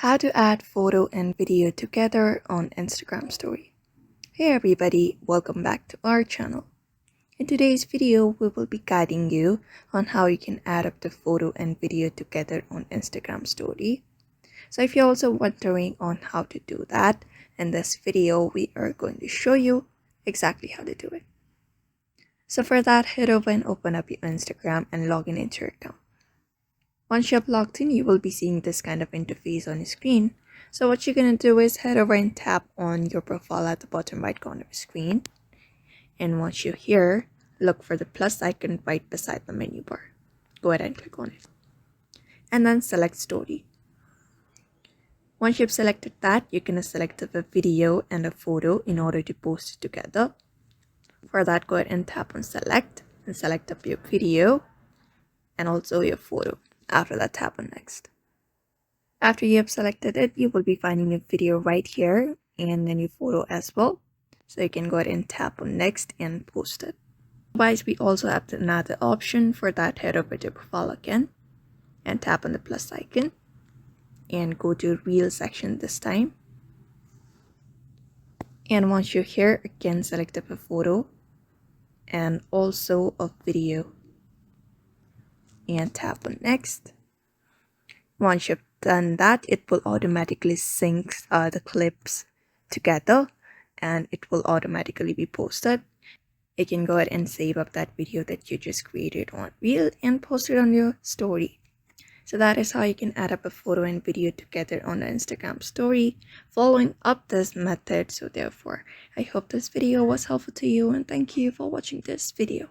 How to add photo and video together on Instagram story. Hey everybody, welcome back to our channel. In today's video, we will be guiding you on how you can add up the photo and video together on Instagram story. So if you're also wondering on how to do that, in this video, we are going to show you exactly how to do it. So for that, head over and open up your Instagram and log in into your account. Once you have logged in, you will be seeing this kind of interface on your screen. So what you're going to do is head over and tap on your profile at the bottom right corner of the screen. And once you're here, look for the plus icon right beside the menu bar. Go ahead and click on it. And then select story. Once you've selected that, you're going to select a video and a photo in order to post it together. For that, go ahead and tap on select and select up your video and also your photo. After that, tap on next. After you have selected it, you will be finding your video right here and then your photo as well. So you can go ahead and tap on next and post it. Otherwise, we also have another option. For that, head over to profile again and tap on the plus icon and go to reel section this time. And once you're here, again select up a photo and also a video and tap on next. Once you've done that, it will automatically sync the clips together and it will automatically be posted. You can go ahead and save up that video that you just created on Reel and post it on your story. So that is how you can add up a photo and video together on the Instagram story following up this method. So therefore, I hope this video was helpful to you and thank you for watching this video.